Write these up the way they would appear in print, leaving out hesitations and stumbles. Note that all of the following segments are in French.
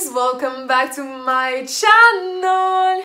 guys, welcome back to my channel.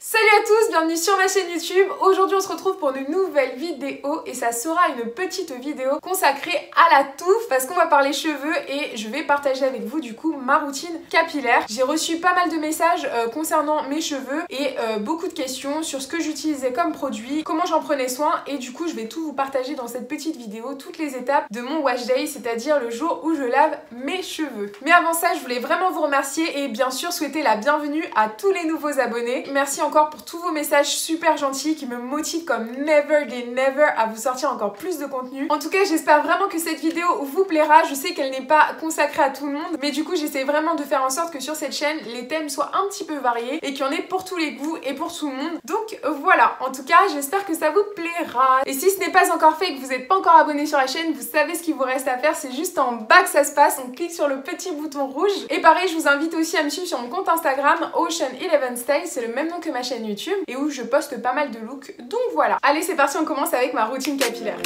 Salut à tous, bienvenue sur ma chaîne YouTube. Aujourd'hui on se retrouve pour une nouvelle vidéo et ça sera une petite vidéo consacrée à la touffe parce qu'on va parler cheveux et je vais partager avec vous du coup ma routine capillaire. J'ai reçu pas mal de messages concernant mes cheveux et beaucoup de questions sur ce que j'utilisais comme produit, comment j'en prenais soin et du coup je vais tout vous partager dans cette petite vidéo, toutes les étapes de mon wash day, c'est-à-dire le jour où je lave mes cheveux. Mais avant ça je voulais vraiment vous remercier et bien sûr souhaiter la bienvenue à tous les nouveaux abonnés. Merci encore pour tous vos messages super gentils qui me motivent comme never day never à vous sortir encore plus de contenu. En tout cas j'espère vraiment que cette vidéo vous plaira. Je sais qu'elle n'est pas consacrée à tout le monde mais du coup j'essaie vraiment de faire en sorte que sur cette chaîne les thèmes soient un petit peu variés et qu'il y en ait pour tous les goûts et pour tout le monde. Donc voilà, en tout cas j'espère que ça vous plaira. Et si ce n'est pas encore fait et que vous n'êêtes pas encore abonné sur la chaîne, vous savez ce qu'il vous reste à faire, c'est juste en bas que ça se passe, on clique sur le petit bouton rouge. Et pareil je vous invite aussi à me suivre sur mon compte Instagram Ocean11Style, c'est le même nom que ma chaîne YouTube et où je poste pas mal de looks, donc voilà. Allez c'est parti, on commence avec ma routine capillaire.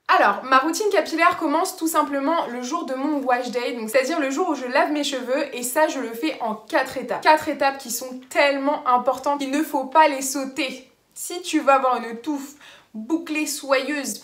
Alors, ma routine capillaire commence tout simplement le jour de mon wash day, donc c'est-à-dire le jour où je lave mes cheveux et ça je le fais en 4 étapes. 4 étapes qui sont tellement importantes qu'il ne faut pas les sauter. Si tu veux avoir une touffe bouclée, soyeuse,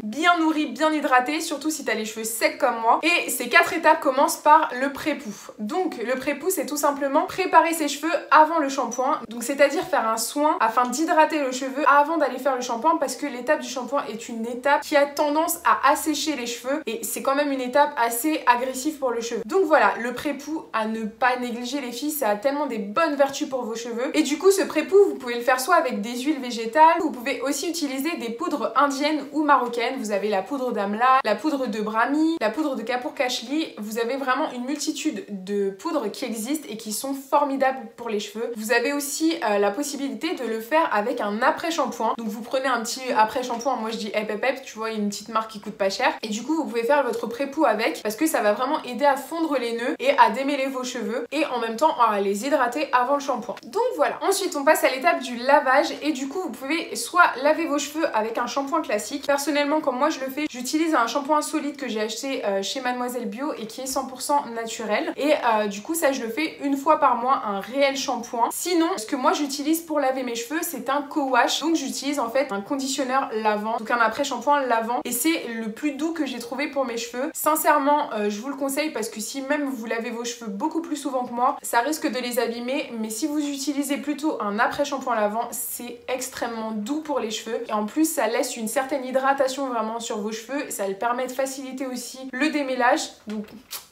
bien nourrie, bien hydratée, surtout si tu as les cheveux secs comme moi. Et ces 4 étapes commencent par le pré-pouf. Donc le pré-pouf c'est tout simplement préparer ses cheveux avant le shampoing. Donc c'est-à-dire faire un soin afin d'hydrater le cheveu avant d'aller faire le shampoing parce que l'étape du shampoing est une étape qui a tendance à assécher les cheveux et c'est quand même une étape assez agressive pour le cheveu. Donc voilà, le pré-pouf à ne pas négliger les filles, ça a tellement des bonnes vertus pour vos cheveux. Et du coup ce pré-pouf vous pouvez le faire soit avec des huiles végétales, vous pouvez aussi utiliser des poudres indiennes ou marocaines. Vous avez la poudre d'amla, la poudre de brahmi, la poudre de kapoor kashli. Vous avez vraiment une multitude de poudres qui existent et qui sont formidables pour les cheveux. Vous avez aussi la possibilité de le faire avec un après-shampoing. Donc vous prenez un petit après-shampoing, moi je dis Hep, tu vois, une petite marque qui coûte pas cher. Et du coup vous pouvez faire votre pré-pouf avec parce que ça va vraiment aider à fondre les nœuds et à démêler vos cheveux et en même temps à les hydrater avant le shampoing. Donc voilà. Ensuite on passe à l'étape du lavage et du coup vous pouvez soit laver vos cheveux avec un shampoing classique. Personnellement, comme moi je le fais, j'utilise un shampoing solide que j'ai acheté chez Mademoiselle Bio et qui est 100% naturel. Et du coup ça je le fais une fois par mois, un réel shampoing. Sinon, ce que moi j'utilise pour laver mes cheveux, c'est un co-wash. Donc j'utilise en fait un conditionneur lavant, donc un après-shampoing lavant. Et c'est le plus doux que j'ai trouvé pour mes cheveux. Sincèrement, je vous le conseille parce que si même vous lavez vos cheveux beaucoup plus souvent que moi, ça risque de les abîmer. Mais si vous utilisez plutôt un après-shampoing lavant, c'est extrêmement doux pour les cheveux. Et en plus, ça laisse une certaine hydratation vraiment sur vos cheveux, ça le permet de faciliter aussi le démêlage. Donc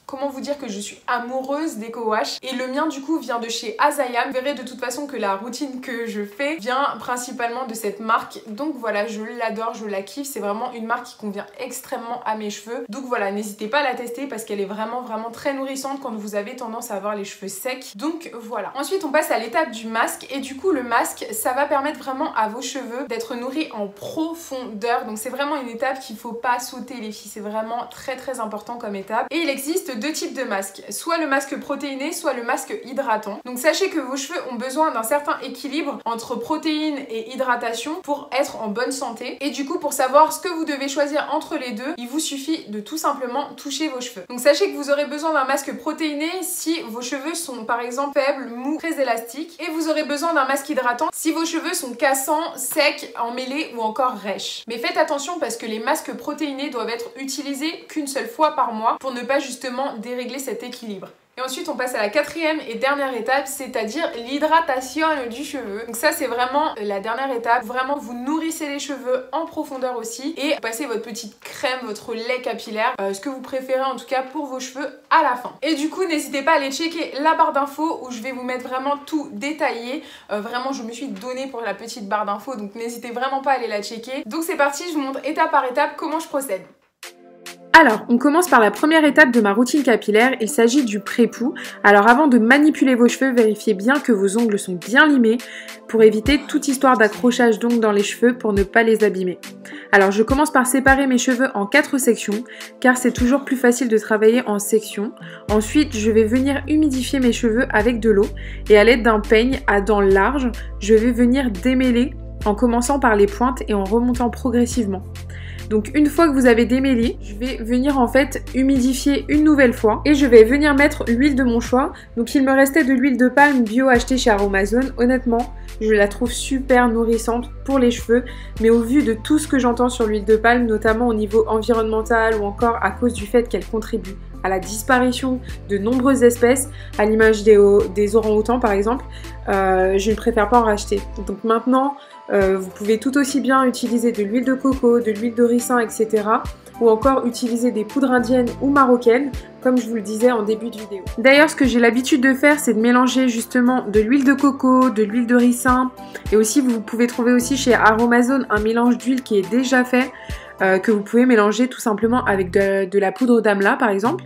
comment vous dire que je suis amoureuse des co-wash et le mien du coup vient de chez Azayam. Vous verrez de toute façon que la routine que je fais vient principalement de cette marque, donc voilà, je l'adore, je la kiffe, c'est vraiment une marque qui convient extrêmement à mes cheveux. Donc voilà, n'hésitez pas à la tester parce qu'elle est vraiment très nourrissante quand vous avez tendance à avoir les cheveux secs. Donc voilà. Ensuite on passe à l'étape du masque et du coup le masque ça va permettre vraiment à vos cheveux d'être nourris en profondeur. Donc c'est vraiment une étape qu'il faut pas sauter les filles, c'est vraiment très important comme étape. Et il existe 2 types de masques, soit le masque protéiné, soit le masque hydratant. Donc sachez que vos cheveux ont besoin d'un certain équilibre entre protéines et hydratation pour être en bonne santé. Et du coup pour savoir ce que vous devez choisir entre les deux, il vous suffit de tout simplement toucher vos cheveux. Donc sachez que vous aurez besoin d'un masque protéiné si vos cheveux sont par exemple faibles, mous, très élastiques. Et vous aurez besoin d'un masque hydratant si vos cheveux sont cassants, secs, emmêlés ou encore rêches. Mais faites attention parce que les masques protéinés doivent être utilisés qu'une seule fois par mois pour ne pas justement dérégler cet équilibre. Et ensuite on passe à la 4e et dernière étape, c'est-à-dire l'hydratation du cheveu. Donc ça c'est vraiment la dernière étape, vraiment vous nourrissez les cheveux en profondeur aussi et vous passez votre petite crème, votre lait capillaire, ce que vous préférez en tout cas pour vos cheveux à la fin. Et du coup n'hésitez pas à aller checker la barre d'infos où je vais vous mettre vraiment tout détaillé. Vraiment je me suis donnée pour la petite barre d'infos donc n'hésitez vraiment pas à aller la checker. Donc c'est parti, je vous montre étape par étape comment je procède. Alors, on commence par la première étape de ma routine capillaire, il s'agit du pré-poux. Alors avant de manipuler vos cheveux, vérifiez bien que vos ongles sont bien limés pour éviter toute histoire d'accrochage d'ongles dans les cheveux pour ne pas les abîmer. Alors je commence par séparer mes cheveux en 4 sections car c'est toujours plus facile de travailler en sections. Ensuite, je vais venir humidifier mes cheveux avec de l'eau et à l'aide d'un peigne à dents larges, je vais venir démêler en commençant par les pointes et en remontant progressivement. Donc une fois que vous avez démêlé, je vais venir en fait humidifier une nouvelle fois et je vais venir mettre l'huile de mon choix. Donc il me restait de l'huile de palme bio achetée chez Aromazone. Honnêtement, je la trouve super nourrissante pour les cheveux, mais au vu de tout ce que j'entends sur l'huile de palme, notamment au niveau environnemental ou encore à cause du fait qu'elle contribue à la disparition de nombreuses espèces, à l'image des orang-outans par exemple, je ne préfère pas en racheter. Donc maintenant, vous pouvez tout aussi bien utiliser de l'huile de coco, de l'huile de ricin, etc. ou encore utiliser des poudres indiennes ou marocaines, comme je vous le disais en début de vidéo. D'ailleurs, ce que j'ai l'habitude de faire, c'est de mélanger justement de l'huile de coco, de l'huile de ricin, et aussi vous pouvez trouver aussi chez Aromazone un mélange d'huile qui est déjà fait, que vous pouvez mélanger tout simplement avec de la poudre d'amla par exemple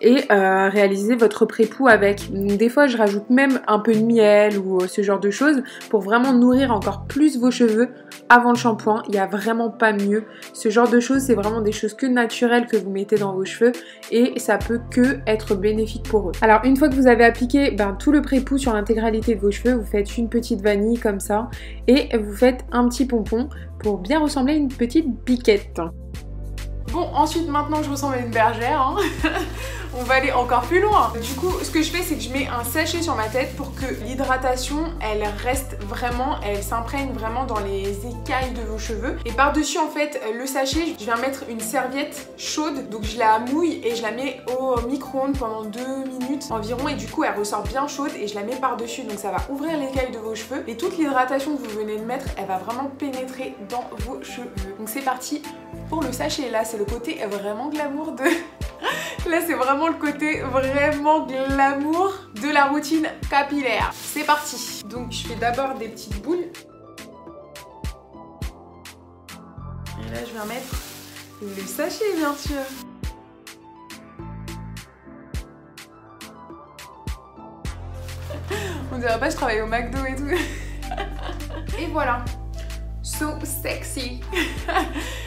et réaliser votre pré-poux avec. Des fois je rajoute même un peu de miel ou ce genre de choses pour vraiment nourrir encore plus vos cheveux avant le shampoing. Il n'y a vraiment pas mieux. Ce genre de choses, c'est vraiment des choses que naturelles que vous mettez dans vos cheveux et ça peut que être bénéfique pour eux. Alors une fois que vous avez appliqué tout le pré-poux sur l'intégralité de vos cheveux, vous faites une petite vanille comme ça et vous faites un petit pompon pour bien ressembler à une petite biquette. Bon, ensuite, maintenant, je ressemble à une bergère, hein. On va aller encore plus loin. Du coup, ce que je fais, c'est que je mets un sachet sur ma tête pour que l'hydratation, elle reste vraiment, elle s'imprègne vraiment dans les écailles de vos cheveux. Et par-dessus, en fait, le sachet, je viens mettre une serviette chaude. Donc, je la mouille et je la mets au micro-ondes pendant 2 minutes environ. Et du coup, elle ressort bien chaude et je la mets par-dessus. Donc, ça va ouvrir l'écaille de vos cheveux. Et toute l'hydratation que vous venez de mettre, elle va vraiment pénétrer dans vos cheveux. Donc, c'est parti pour le sachet. Là, c'est le côté vraiment glamour de... Là, c'est vraiment le côté vraiment glamour de la routine capillaire. C'est parti. Donc, je fais d'abord des petites boules. Et là, je viens mettre le sachet, bien sûr. On dirait pas que je travaille au McDo et tout. Et voilà. So sexy.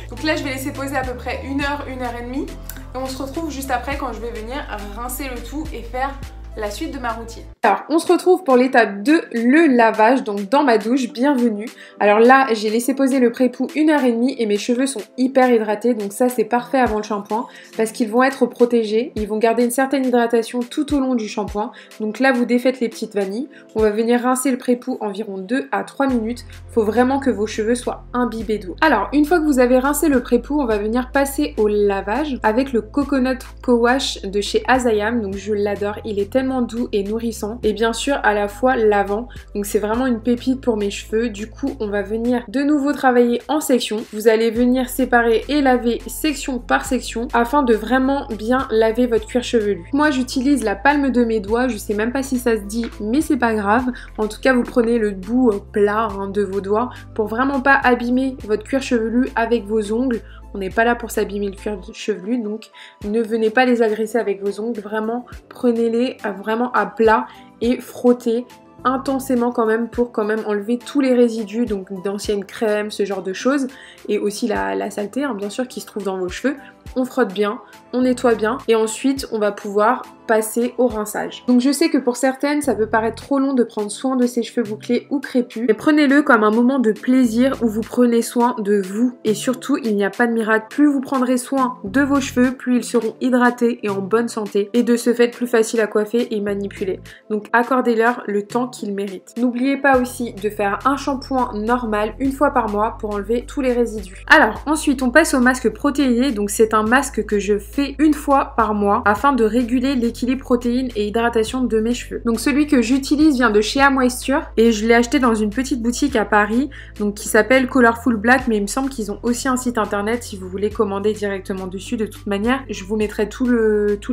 Donc là, je vais laisser poser à peu près 1 heure, 1 heure et demie. Et on se retrouve juste après quand je vais venir rincer le tout et faire la suite de ma routine. Alors, on se retrouve pour l'étape 2, le lavage, donc dans ma douche, bienvenue. Alors là, j'ai laissé poser le pré-poux 1 heure et demie et mes cheveux sont hyper hydratés, donc ça c'est parfait avant le shampoing parce qu'ils vont être protégés, ils vont garder une certaine hydratation tout au long du shampoing. Donc là, vous défaites les petites vanilles, on va venir rincer le pré-poux environ 2 à 3 minutes. Faut vraiment que vos cheveux soient imbibés d'eau. Alors, une fois que vous avez rincé le pré-poux, on va venir passer au lavage avec le Coconut Co-Wash de chez Azayam, donc je l'adore, il est tellement doux et nourrissant et bien sûr à la fois lavant, donc c'est vraiment une pépite pour mes cheveux. Du coup, on va venir de nouveau travailler en sections. Vous allez venir séparer et laver section par section afin de vraiment bien laver votre cuir chevelu. Moi, j'utilise la palme de mes doigts, je sais même pas si ça se dit, mais c'est pas grave. En tout cas, vous prenez le bout plat de vos doigts pour vraiment pas abîmer votre cuir chevelu avec vos ongles. On n'est pas là pour s'abîmer le cuir chevelu, donc ne venez pas les agresser avec vos ongles. Vraiment, prenez-les vraiment à plat et frottez intensément quand même pour quand même enlever tous les résidus, donc d'anciennes crèmes, ce genre de choses, et aussi la saleté, bien sûr, qui se trouve dans vos cheveux. On frotte bien, on nettoie bien, et ensuite on va pouvoir passer au rinçage. Donc je sais que pour certaines, ça peut paraître trop long de prendre soin de ses cheveux bouclés ou crépus, mais prenez-le comme un moment de plaisir où vous prenez soin de vous. Et surtout, il n'y a pas de miracle. Plus vous prendrez soin de vos cheveux, plus ils seront hydratés et en bonne santé, et de ce fait plus facile à coiffer et manipuler. Donc accordez-leur le temps qu'ils méritent. N'oubliez pas aussi de faire un shampoing normal 1 fois par mois pour enlever tous les résidus. Alors ensuite, on passe au masque protéiné. Donc c'est un masque que je fais 1 fois par mois afin de réguler l'équilibre protéines et hydratation de mes cheveux. Donc celui que j'utilise vient de chez Amoisture et je l'ai acheté dans une petite boutique à Paris, donc qui s'appelle Colorful Black, mais il me semble qu'ils ont aussi un site internet si vous voulez commander directement dessus. De toute manière, je vous mettrai tous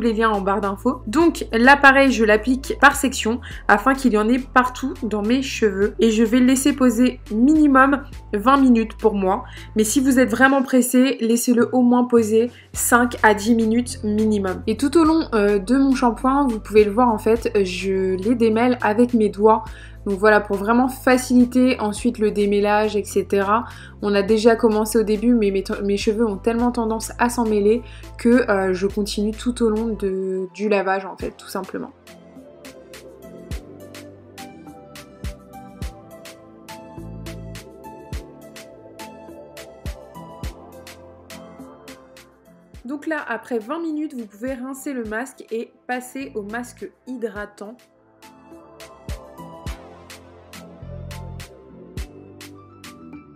les liens en barre d'infos. Donc là pareil, je l'applique par section afin qu'il y en ait partout dans mes cheveux et je vais le laisser poser minimum 20 minutes pour moi. Mais si vous êtes vraiment pressé, laissez-le au moins poser 5 à 10 minutes minimum. Et tout au long de mon shampoing, vous pouvez le voir en fait, je les démêle avec mes doigts. Donc voilà, pour vraiment faciliter ensuite le démêlage, etc. On a déjà commencé au début, mais mes cheveux ont tellement tendance à s'en mêler que je continue tout au long du lavage en fait, tout simplement. Donc là, après 20 minutes, vous pouvez rincer le masque et passer au masque hydratant.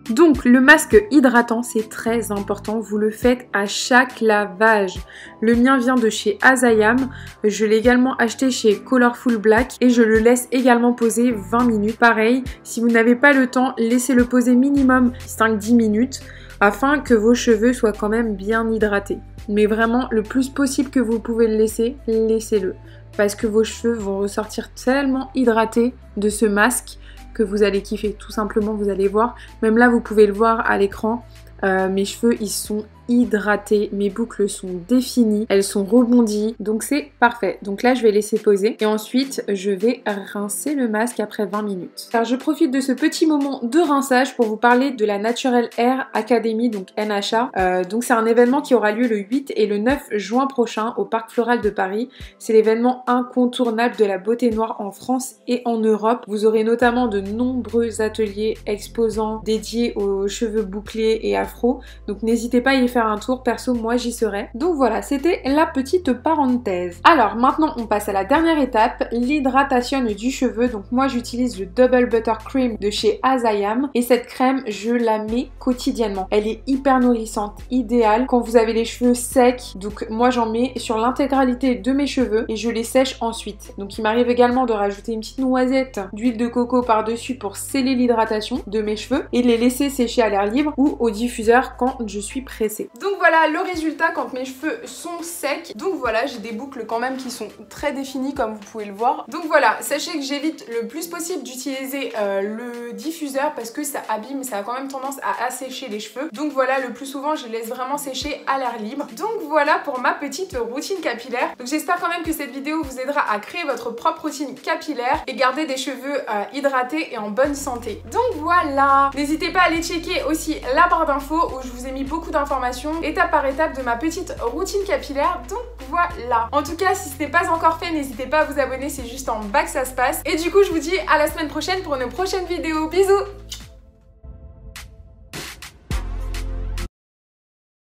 Donc le masque hydratant, c'est très important, vous le faites à chaque lavage. Le mien vient de chez Azayam, je l'ai également acheté chez Colorful Black et je le laisse également poser 20 minutes. Pareil, si vous n'avez pas le temps, laissez-le poser minimum 5-10 minutes afin que vos cheveux soient quand même bien hydratés. Mais vraiment, le plus possible que vous pouvez le laisser, laissez-le. Parce que vos cheveux vont ressortir tellement hydratés de ce masque que vous allez kiffer. Tout simplement, vous allez voir. Même là, vous pouvez le voir à l'écran. Mes cheveux, ils sont hydratés, mes boucles sont définies, elles sont rebondies, donc c'est parfait. Donc là je vais laisser poser et ensuite je vais rincer le masque après 20 minutes. Alors je profite de ce petit moment de rinçage pour vous parler de la Natural Hair Academy, donc NHA. Donc c'est un événement qui aura lieu le 8 et le 9 juin prochain au Parc Floral de Paris. C'est l'événement incontournable de la beauté noire en France et en Europe. Vous aurez notamment de nombreux ateliers exposants dédiés aux cheveux bouclés et afro, donc n'hésitez pas à y faire un tour, perso moi j'y serai. Donc voilà, c'était la petite parenthèse. Alors maintenant on passe à la dernière étape, l'hydratation du cheveu. Donc moi j'utilise le Double Butter Cream de chez Azayam et cette crème je la mets quotidiennement. Elle est hyper nourrissante, idéale quand vous avez les cheveux secs. Donc moi j'en mets sur l'intégralité de mes cheveux et je les sèche ensuite. Donc il m'arrive également de rajouter une petite noisette d'huile de coco par dessus pour sceller l'hydratation de mes cheveux et les laisser sécher à l'air libre ou au diffuseur quand je suis pressée. Donc voilà le résultat quand mes cheveux sont secs. Donc voilà, j'ai des boucles quand même qui sont très définies comme vous pouvez le voir. Donc voilà, sachez que j'évite le plus possible d'utiliser le diffuseur parce que ça abîme, ça a quand même tendance à assécher les cheveux. Donc voilà, le plus souvent je les laisse vraiment sécher à l'air libre. Donc voilà pour ma petite routine capillaire. Donc j'espère quand même que cette vidéo vous aidera à créer votre propre routine capillaire et garder des cheveux hydratés et en bonne santé. Donc voilà, n'hésitez pas à aller checker aussi la barre d'infos où je vous ai mis beaucoup d'informations étape par étape de ma petite routine capillaire. Donc voilà. En tout cas, si ce n'est pas encore fait, n'hésitez pas à vous abonner, c'est juste en bas que ça se passe. Et du coup, je vous dis à la semaine prochaine pour une prochaine vidéo. Bisous!